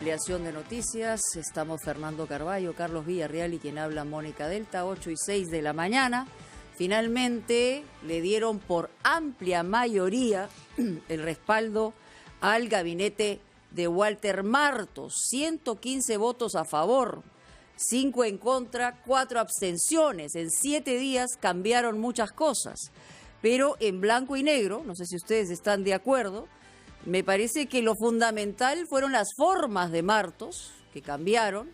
ampliación de noticias. Estamos Fernando Carballo, Carlos Villarreal y quien habla Mónica Delta, 8:06 de la mañana. Finalmente le dieron por amplia mayoría el respaldo al gabinete de Walter Martos. 115 votos a favor, 5 en contra, 4 abstenciones. En 7 días cambiaron muchas cosas, pero en blanco y negro, no sé si ustedes están de acuerdo, me parece que lo fundamental fueron las formas de Martos, que cambiaron,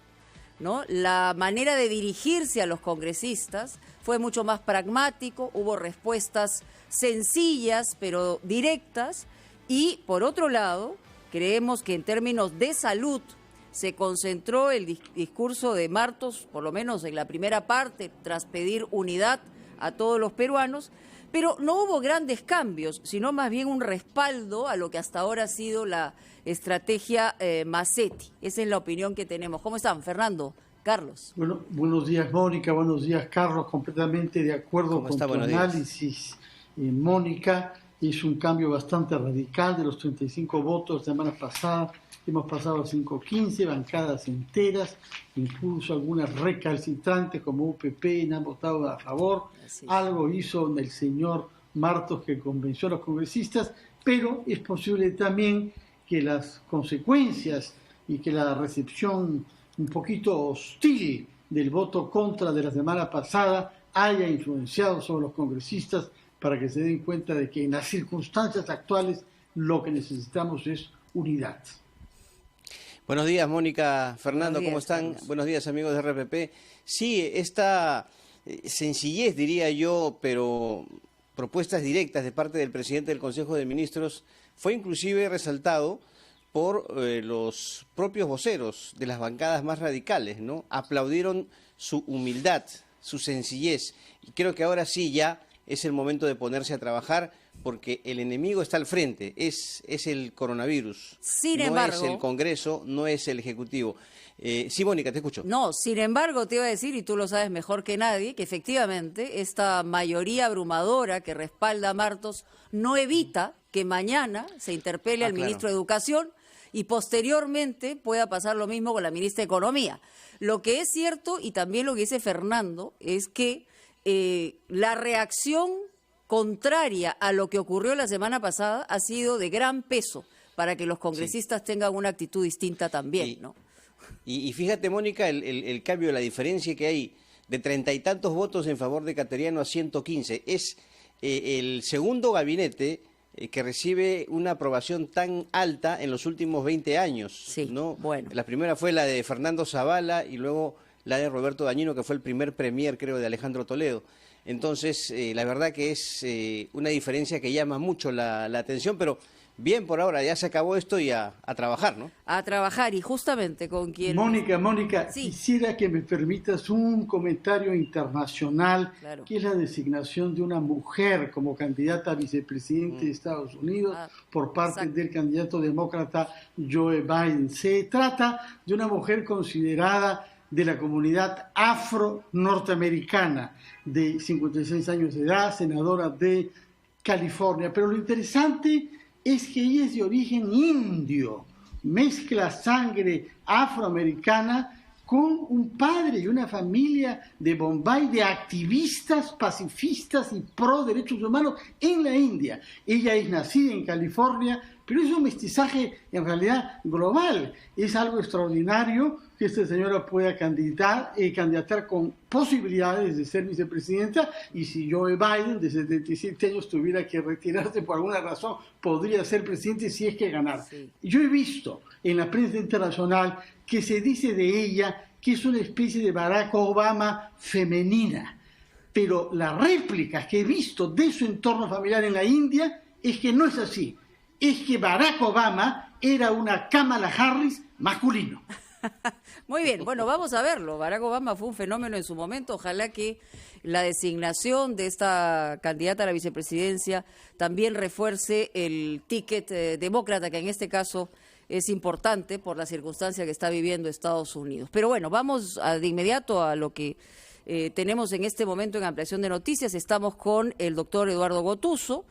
¿no? La manera de dirigirse a los congresistas fue mucho más pragmático, hubo respuestas sencillas pero directas, y por otro lado, creemos que en términos de salud se concentró el discurso de Martos, por lo menos en la primera parte, tras pedir unidad a todos los peruanos, pero no hubo grandes cambios, sino más bien un respaldo a lo que hasta ahora ha sido la estrategia Massetti. Esa es la opinión que tenemos. ¿Cómo están, Fernando? Carlos. Bueno, buenos días, Mónica. Buenos días, Carlos. Completamente de acuerdo con tu análisis, Mónica. Es un cambio bastante radical de los 35 votos de la semana pasada. Hemos pasado a 515, bancadas enteras, incluso algunas recalcitrantes como UPP han votado a favor. Algo hizo el señor Martos que convenció a los congresistas, pero es posible también que las consecuencias y que la recepción un poquito hostil del voto contra de la semana pasada haya influenciado sobre los congresistas para que se den cuenta de que en las circunstancias actuales lo que necesitamos es unidad. Buenos días, Mónica, Fernando, ¿cómo están? Carlos. Buenos días, amigos de RPP. Sí, esta sencillez, diría yo, pero propuestas directas de parte del presidente del Consejo de Ministros fue inclusive resaltado por los propios voceros de las bancadas más radicales, ¿no? Aplaudieron su humildad, su sencillez. Y creo que ahora sí ya es el momento de ponerse a trabajar, porque el enemigo está al frente, es el coronavirus. Sin embargo, no es el Congreso, no es el Ejecutivo. Sí, Mónica, te escucho. No, sin embargo, te iba a decir, y tú lo sabes mejor que nadie, que efectivamente esta mayoría abrumadora que respalda a Martos no evita que mañana se interpele al ministro de Educación y posteriormente pueda pasar lo mismo con la ministra de Economía. Lo que es cierto, y también lo que dice Fernando, es que la reacción contraria a lo que ocurrió la semana pasada ha sido de gran peso para que los congresistas tengan una actitud distinta también, ¿no? Y fíjate, Mónica, el cambio, la diferencia que hay de 30 y tantos votos en favor de Cateriano a 115. Es el segundo gabinete que recibe una aprobación tan alta en los últimos 20 años. Sí, ¿no? bueno. La primera fue la de Fernando Zavala y luego la de Roberto Dañino, que fue el primer premier, creo, de Alejandro Toledo. Entonces, la verdad que es una diferencia que llama mucho la atención, pero bien por ahora, ya se acabó esto y a trabajar, ¿no? A trabajar, y justamente con quien... Mónica, sí. Quisiera que me permitas un comentario internacional, Claro. que es la designación de una mujer como candidata a vicepresidente de Estados Unidos por parte del candidato demócrata Joe Biden. Se trata de una mujer considerada de la comunidad afro-norteamericana, de 56 años de edad, senadora de California. Pero lo interesante es que ella es de origen indio, mezcla sangre afroamericana con un padre y una familia de Bombay de activistas pacifistas y pro derechos humanos en la India. Ella es nacida en California, pero es un mestizaje en realidad global. Es algo extraordinario que esta señora pueda candidatar con posibilidades de ser vicepresidenta, y si Joe Biden, de 77 años, tuviera que retirarse por alguna razón, podría ser presidente si es que ganara. Sí. Yo he visto en la prensa internacional que se dice de ella que es una especie de Barack Obama femenina, pero las réplicas que he visto de su entorno familiar en la India es que no es así. Es que Barack Obama era una Kamala Harris masculino. Muy bien, bueno, vamos a verlo. Barack Obama fue un fenómeno en su momento. Ojalá que la designación de esta candidata a la vicepresidencia también refuerce el ticket demócrata, que en este caso es importante por la circunstancia que está viviendo Estados Unidos. Pero bueno, vamos de inmediato a lo que tenemos en este momento en Ampliación de Noticias, estamos con el doctor Eduardo Gotuso,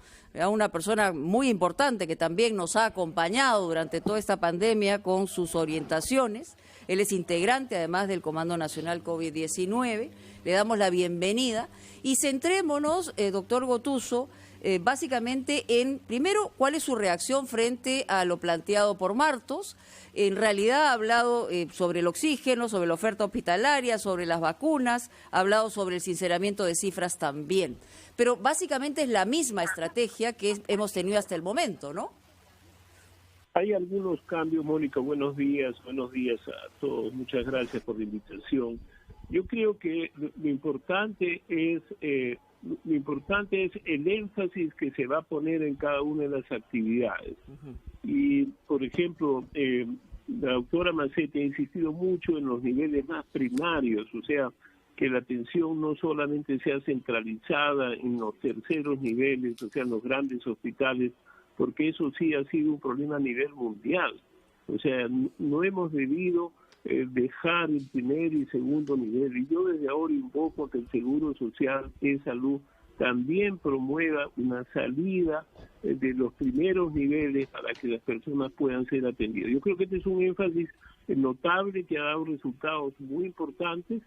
una persona muy importante que también nos ha acompañado durante toda esta pandemia con sus orientaciones. Él es integrante además del Comando Nacional COVID-19. Le damos la bienvenida y centrémonos, doctor Gotuso, básicamente en, primero, cuál es su reacción frente a lo planteado por Martos. En realidad ha hablado sobre el oxígeno, sobre la oferta hospitalaria, sobre las vacunas, ha hablado sobre el sinceramiento de cifras también. Pero básicamente es la misma estrategia que hemos tenido hasta el momento, ¿no? Hay algunos cambios, Mónica. Buenos días a todos. Muchas gracias por la invitación. Yo creo que lo importante es el énfasis que se va a poner en cada una de las actividades. Y, por ejemplo, la doctora Macetti ha insistido mucho en los niveles más primarios, o sea, que la atención no solamente sea centralizada en los terceros niveles, o sea, en los grandes hospitales, porque eso sí ha sido un problema a nivel mundial. O sea, no hemos debido dejar el primer y segundo nivel. Y yo desde ahora invoco que el Seguro Social de Salud también promueva una salida de los primeros niveles para que las personas puedan ser atendidas. Yo creo que este es un énfasis notable que ha dado resultados muy importantes,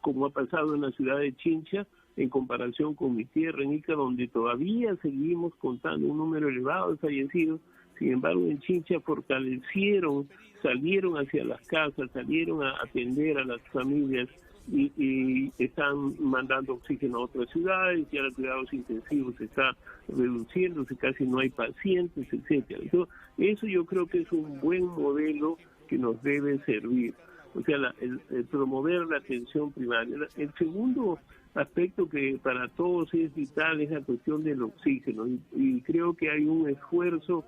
como ha pasado en la ciudad de Chincha, en comparación con mi tierra, en Ica, donde todavía seguimos contando un número elevado de fallecidos. Sin embargo, en Chincha salieron hacia las casas, salieron a atender a las familias y están mandando oxígeno a otras ciudades, ya los cuidados intensivos se está reduciéndose, casi no hay pacientes, etcétera. Eso yo creo que es un buen modelo que nos debe servir. O sea, el promover la atención primaria. El segundo aspecto que para todos es vital es la cuestión del oxígeno y creo que hay un esfuerzo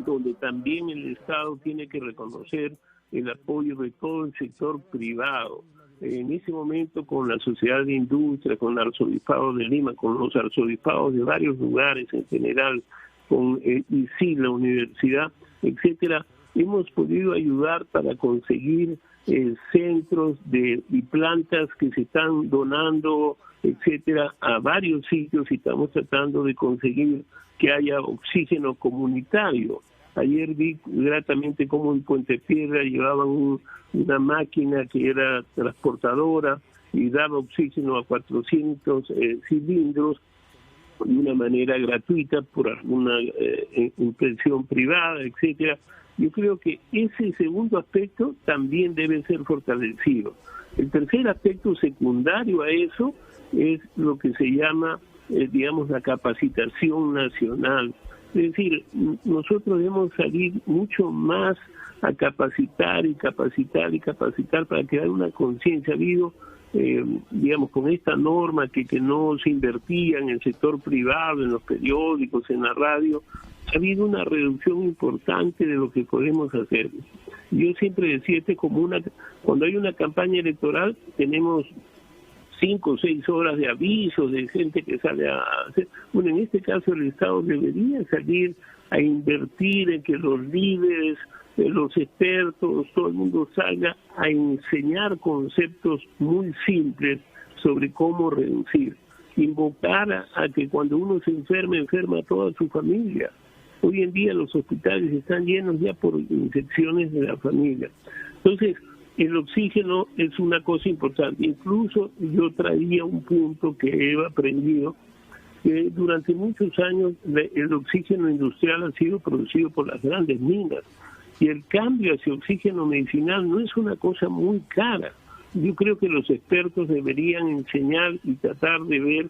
donde también el Estado tiene que reconocer el apoyo de todo el sector privado. En ese momento, con la Sociedad de Industria, con el Arzobispado de Lima, con los arzobispados de varios lugares en general, con ICI, la universidad, etcétera, hemos podido ayudar para conseguir centros y plantas que se están donando, etcétera, a varios sitios y estamos tratando de conseguir que haya oxígeno comunitario. Ayer vi gratamente cómo en Puente Piedra llevaban una máquina que era transportadora y daba oxígeno a 400 cilindros de una manera gratuita por alguna impresión privada, etcétera. Yo creo que ese segundo aspecto también debe ser fortalecido. El tercer aspecto secundario a eso es lo que se llama, digamos, la capacitación nacional. Es decir, nosotros debemos salir mucho más a capacitar para crear una conciencia. Ha habido, digamos, con esta norma que no se invertía en el sector privado, en los periódicos, en la radio, ha habido una reducción importante de lo que podemos hacer. Yo siempre decía, cuando hay una campaña electoral, tenemos 5 o 6 horas de avisos de gente que sale a hacer. Bueno, en este caso el Estado debería salir a invertir en que los líderes, los expertos, todo el mundo salga a enseñar conceptos muy simples sobre cómo reducir. Invocar a que cuando uno se enferma a toda su familia. Hoy en día los hospitales están llenos ya por infecciones de la familia. Entonces, el oxígeno es una cosa importante. Incluso yo traía un punto que he aprendido, que durante muchos años el oxígeno industrial ha sido producido por las grandes minas y el cambio hacia oxígeno medicinal no es una cosa muy cara. Yo creo que los expertos deberían enseñar y tratar de ver,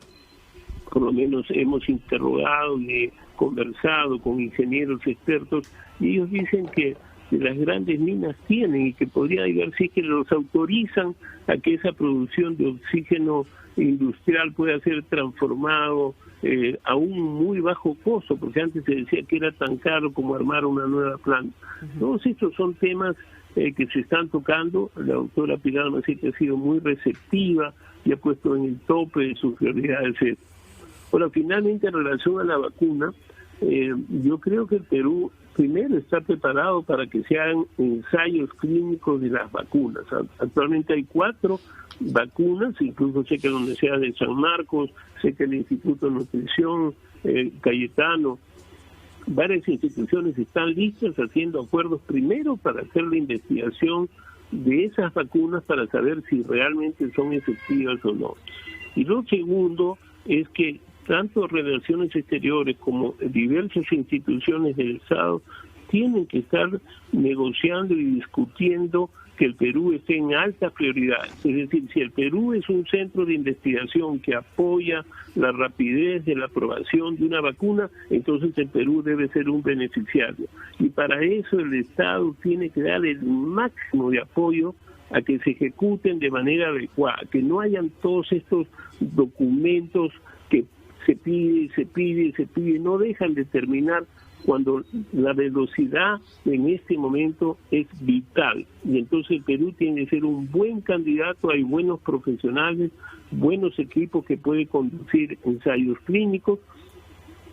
por lo menos hemos interrogado y conversado con ingenieros expertos, y ellos dicen que las grandes minas tienen y que podría ver si es que los autorizan a que esa producción de oxígeno industrial pueda ser transformado a un muy bajo costo, porque antes se decía que era tan caro como armar una nueva planta. Todos estos son temas que se están tocando. La doctora Pilar Macetti ha sido muy receptiva y ha puesto en el tope de sus prioridades. Ahora, finalmente, en relación a la vacuna, yo creo que el Perú primero está preparado para que se hagan ensayos clínicos de las vacunas. Actualmente hay 4 vacunas, incluso sé que la Universidad de San Marcos, sé que el Instituto de Nutrición, Cayetano, varias instituciones están listas haciendo acuerdos primero para hacer la investigación de esas vacunas para saber si realmente son efectivas o no. Y lo segundo es que tanto Relaciones Exteriores como diversas instituciones del Estado tienen que estar negociando y discutiendo que el Perú esté en alta prioridad. Es decir, si el Perú es un centro de investigación que apoya la rapidez de la aprobación de una vacuna, entonces el Perú debe ser un beneficiario. Y para eso el Estado tiene que dar el máximo de apoyo a que se ejecuten de manera adecuada, que no hayan todos estos documentos que se pide, no dejan de terminar cuando la velocidad en este momento es vital. Y entonces el Perú tiene que ser un buen candidato, hay buenos profesionales, buenos equipos que pueden conducir ensayos clínicos,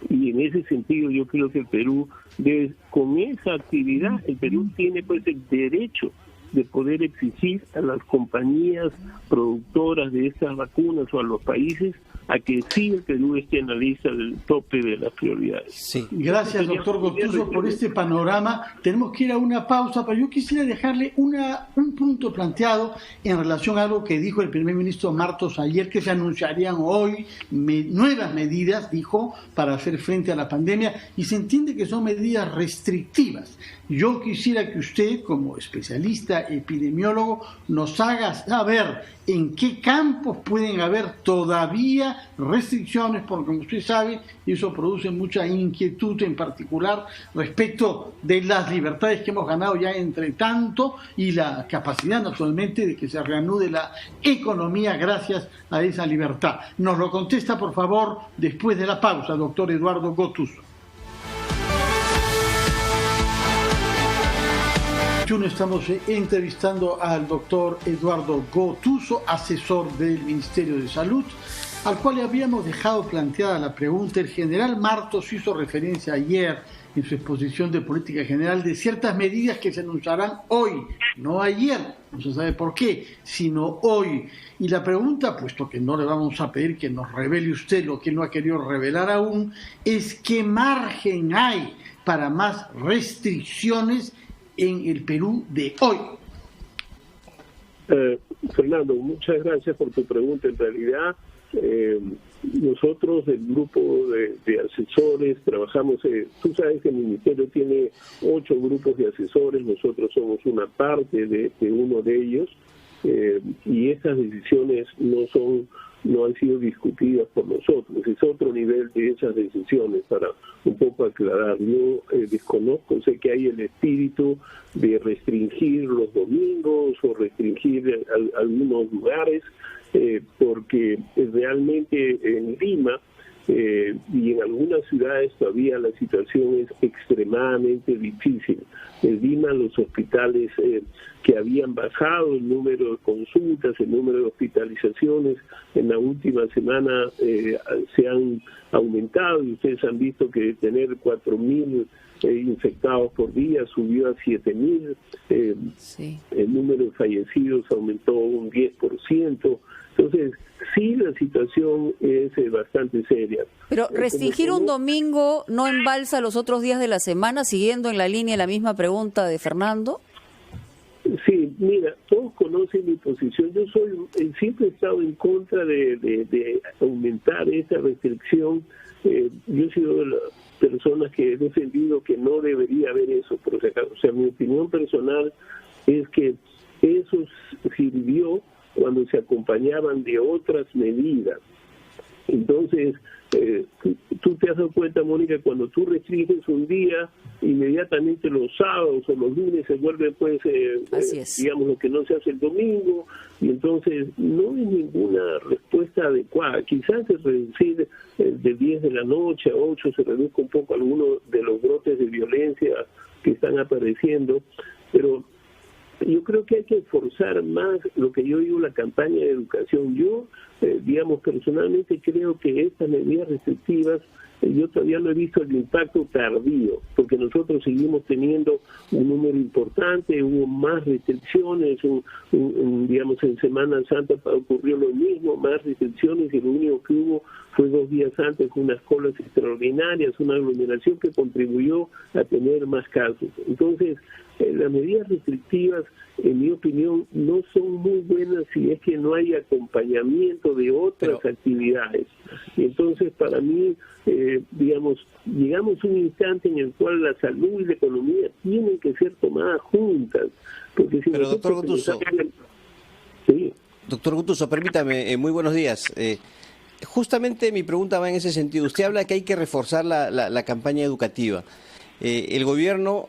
y en ese sentido yo creo que el Perú debe, con esa actividad, el Perú tiene pues el derecho de poder exigir a las compañías productoras de estas vacunas o a los países a que sí el Perú esté en la lista del tope de las prioridades. Sí. Gracias, doctor Gotuso, por este panorama. Tenemos que ir a una pausa, pero yo quisiera dejarle un punto planteado en relación a algo que dijo el primer ministro Martos ayer, que se anunciarían hoy nuevas medidas, dijo, para hacer frente a la pandemia, y se entiende que son medidas restrictivas. Yo quisiera que usted, como especialista epidemiólogo, nos haga saber en qué campos pueden haber todavía restricciones, porque como usted sabe, eso produce mucha inquietud, en particular respecto de las libertades que hemos ganado ya entre tanto y la capacidad naturalmente de que se reanude la economía gracias a esa libertad. Nos lo contesta, por favor, después de la pausa, doctor Eduardo Gotuso. Estamos entrevistando al doctor Eduardo Gotuso, asesor del Ministerio de Salud, al cual le habíamos dejado planteada la pregunta. El general Martos hizo referencia ayer en su exposición de política general de ciertas medidas que se anunciarán hoy, no ayer, no se sabe por qué, sino hoy. Y la pregunta, puesto que no le vamos a pedir que nos revele usted lo que no ha querido revelar aún, es qué margen hay para más restricciones en el Perú de hoy. Fernando, muchas gracias por tu pregunta. En realidad, nosotros, el grupo de asesores, trabajamos, tú sabes que el Ministerio tiene 8 grupos de asesores, nosotros somos una parte de uno de ellos, y esas decisiones no han sido discutidas por nosotros, es otro nivel de esas decisiones, para un poco aclarar. Yo desconozco, sé que hay el espíritu de restringir los domingos o restringir algunos lugares, porque realmente en Lima y en algunas ciudades todavía la situación es extremadamente difícil. En Lima los hospitales que habían bajado el número de consultas, el número de hospitalizaciones, en la última semana se han aumentado, y ustedes han visto que de tener 4.000 infectados por día subió a 7.000, sí. El número de fallecidos aumentó un 10%. Entonces, sí, la situación es bastante seria. Pero restringir un domingo no embalsa los otros días de la semana, siguiendo en la línea la misma pregunta de Fernando. Sí, mira, todos conocen mi posición. Yo siempre he estado en contra de aumentar esa restricción. Yo he sido de las personas que he defendido que no debería haber eso, por si acaso. O sea, mi opinión personal es que eso sirvió cuando se acompañaban de otras medidas. Entonces, tú te has dado cuenta, Mónica, cuando tú restringes un día, inmediatamente los sábados o los lunes se vuelve, pues, digamos, lo que no se hace el domingo, y entonces no hay ninguna respuesta adecuada. Quizás el reducir de 10 de la noche a 8 se reduzca un poco algunos de los brotes de violencia que están apareciendo, pero yo creo que hay que esforzar más lo que yo digo, la campaña de educación. Yo, personalmente creo que estas medidas restrictivas, yo todavía no he visto el impacto tardío, porque nosotros seguimos teniendo un número importante, hubo más restricciones, en Semana Santa ocurrió lo mismo, más restricciones, y lo único que hubo fue 2 días antes unas colas extraordinarias, una aglomeración que contribuyó a tener más casos. Entonces, las medidas restrictivas, en mi opinión, no son muy buenas si es que no hay acompañamiento de otras actividades. Y entonces, para mí, llegamos a un instante en el cual la salud y la economía tienen que ser tomadas juntas. Porque si doctor Guntuso, sí. Doctor Guntuso, permítame, muy buenos días. Justamente mi pregunta va en ese sentido. Usted habla que hay que reforzar la campaña educativa. El gobierno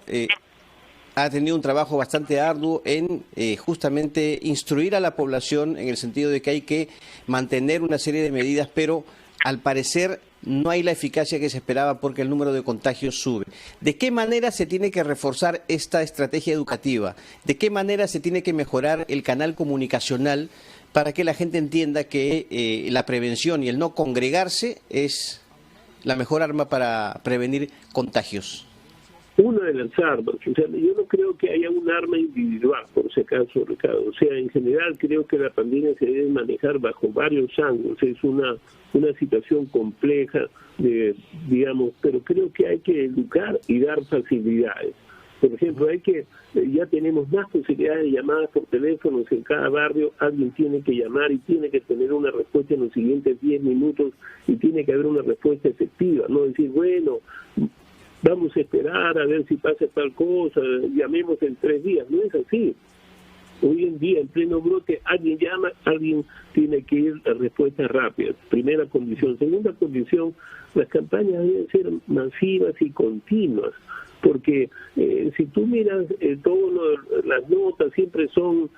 ha tenido un trabajo bastante arduo en justamente instruir a la población en el sentido de que hay que mantener una serie de medidas, pero al parecer no hay la eficacia que se esperaba porque el número de contagios sube. ¿De qué manera se tiene que reforzar esta estrategia educativa? ¿De qué manera se tiene que mejorar el canal comunicacional para que la gente entienda que la prevención y el no congregarse es la mejor arma para prevenir contagios? Una de las armas, o sea, yo no creo que haya un arma individual, por si acaso, Ricardo. O sea, en general creo que la pandemia se debe manejar bajo varios ángulos. Es una situación compleja, pero creo que hay que educar y dar facilidades. Por ejemplo, ya tenemos más posibilidades de llamadas por teléfono en cada barrio. Alguien tiene que llamar y tiene que tener una respuesta en los siguientes 10 minutos y tiene que haber una respuesta efectiva. No decir, bueno, vamos a esperar a ver si pasa tal cosa, llamemos en 3 días. No es así. Hoy en día, en pleno brote, alguien llama, alguien tiene que ir a respuestas rápidas. Primera condición. Segunda condición, las campañas deben ser masivas y continuas, porque si tú miras las notas, siempre son,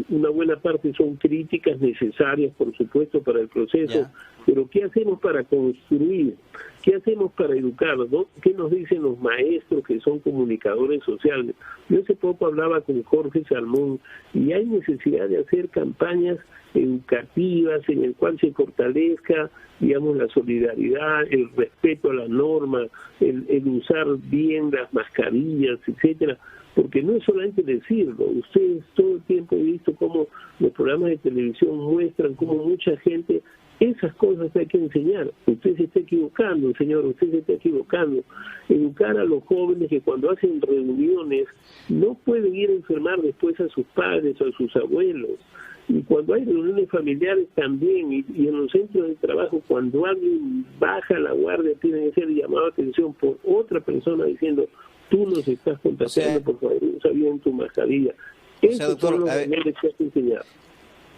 una buena parte son críticas necesarias, por supuesto, para el proceso, pero ¿qué hacemos para construir? ¿Qué hacemos para educar? ¿No? ¿Qué nos dicen los maestros que son comunicadores sociales? Yo hace poco hablaba con Jorge Salmón y hay necesidad de hacer campañas educativas en el cual se fortalezca, la solidaridad, el respeto a la norma, el usar bien las mascarillas, etcétera, porque no es solamente decirlo. Ustedes todo el tiempo he visto cómo los programas de televisión muestran cómo mucha gente, esas cosas hay que enseñar. Usted se está equivocando, señor, usted se está equivocando. Educar a los jóvenes que cuando hacen reuniones no pueden ir a enfermar después a sus padres o a sus abuelos. Y cuando hay reuniones familiares también, y en los centros de trabajo, cuando alguien baja la guardia, tiene que ser llamado a atención por otra persona diciendo, tú nos estás contagiando, por favor, usa bien tu mascarilla. Eso doctor, son los deberes que hay que enseñar.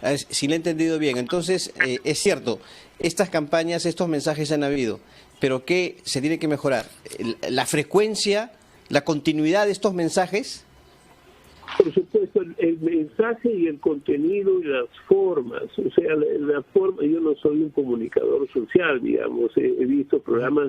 A ver, si le he entendido bien, entonces es cierto, estas campañas, estos mensajes han habido, pero ¿qué se tiene que mejorar? ¿La frecuencia, la continuidad de estos mensajes? Por supuesto, el mensaje y el contenido y las formas. O sea, la forma, yo no soy un comunicador social, he visto programas,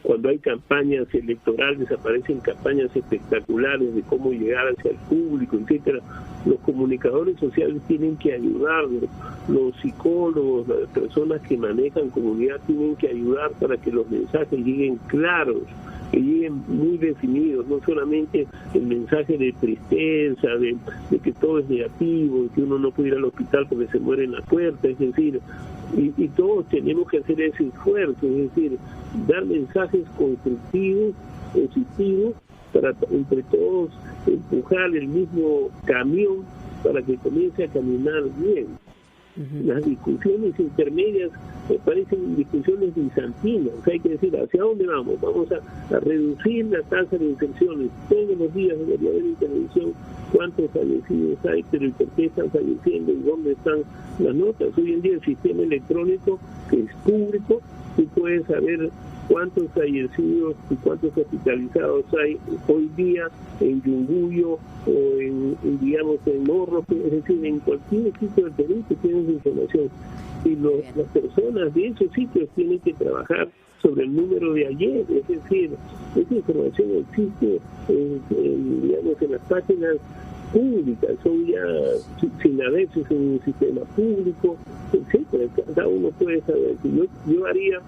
cuando hay campañas electorales, aparecen campañas espectaculares de cómo llegar hacia el público, etcétera. Los comunicadores sociales tienen que ayudarnos, los psicólogos, las personas que manejan comunidad tienen que ayudar para que los mensajes lleguen claros, que lleguen muy definidos, no solamente el mensaje de tristeza, de que todo es negativo, de que uno no puede ir al hospital porque se muere en la puerta, es decir, y todos tenemos que hacer ese esfuerzo, es decir, dar mensajes constructivos, positivos, para entre todos empujar el mismo camión para que comience a caminar bien. Las discusiones intermedias me parecen discusiones bizantinas. Hay que decir, ¿hacia dónde vamos? Vamos a reducir la tasa de infecciones. Todos los días debería haber en televisión cuántos fallecidos hay, pero ¿y por qué están falleciendo? ¿Y dónde están las notas? Hoy en día el sistema electrónico, que es público, tú puedes saber cuántos fallecidos y cuántos hospitalizados hay hoy día en Yunguyo o en Morro, es decir, en cualquier sitio del Perú que tienes información. Y las personas de esos sitios tienen que trabajar sobre el número de ayer, es decir, esa información existe digamos, en las páginas públicas, son ya sin a veces en un sistema público, etcétera. Cada uno puede saber. Yo haría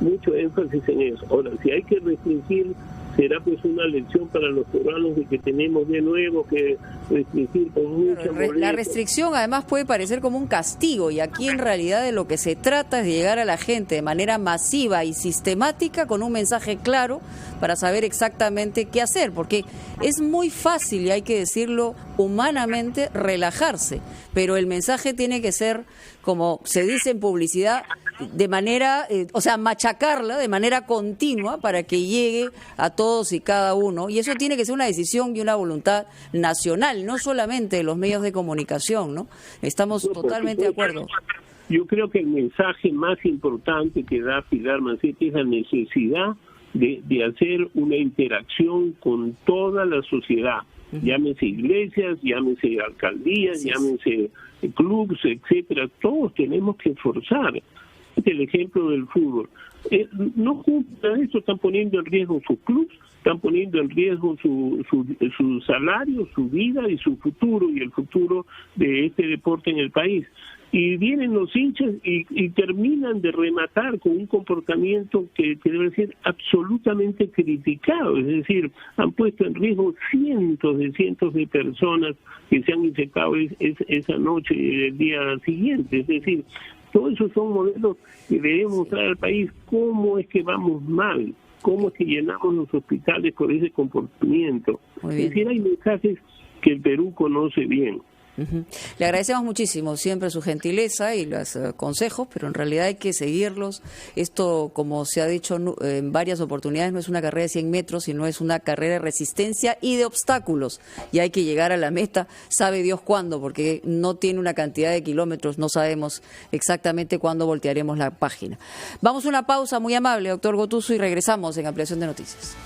mucho énfasis en eso. Ahora, si hay que restringir, será pues una lección para los peruanos de que tenemos de nuevo que restringir con mucha molestia. La restricción además puede parecer como un castigo, y aquí en realidad de lo que se trata es de llegar a la gente de manera masiva y sistemática con un mensaje claro para saber exactamente qué hacer, porque es muy fácil, y hay que decirlo humanamente, relajarse, pero el mensaje tiene que ser, como se dice en publicidad, de manera, o sea, machacarla de manera continua para que llegue a todos y cada uno, y eso tiene que ser una decisión y una voluntad nacional, no solamente de los medios de comunicación, ¿no? Estamos totalmente de acuerdo. Yo creo que el mensaje más importante que da Pilar Macetti es la necesidad de hacer una interacción con toda la sociedad, llámese iglesias, llámese alcaldías, llámese clubes, etcétera. Todos tenemos que esforzar. El ejemplo del fútbol. No cumplan esto, están poniendo en riesgo sus clubes, están poniendo en riesgo su salario, su vida y su futuro, y el futuro de este deporte en el país. Y vienen los hinchas y terminan de rematar con un comportamiento que debe ser absolutamente criticado. Es decir, han puesto en riesgo cientos de personas que se han infectado esa noche y el día siguiente. Es decir, todos esos son modelos que debemos mostrar al país cómo es que vamos mal, cómo es que llenamos los hospitales por ese comportamiento. Es decir, hay mensajes que el Perú conoce bien. Le agradecemos muchísimo siempre su gentileza y los consejos, pero en realidad hay que seguirlos. Esto, como se ha dicho en varias oportunidades, no es una carrera de 100 metros, sino es una carrera de resistencia y de obstáculos. Y hay que llegar a la meta, sabe Dios cuándo, porque no tiene una cantidad de kilómetros, no sabemos exactamente cuándo voltearemos la página. Vamos a una pausa muy amable, doctor Gotuso, y regresamos en Ampliación de Noticias.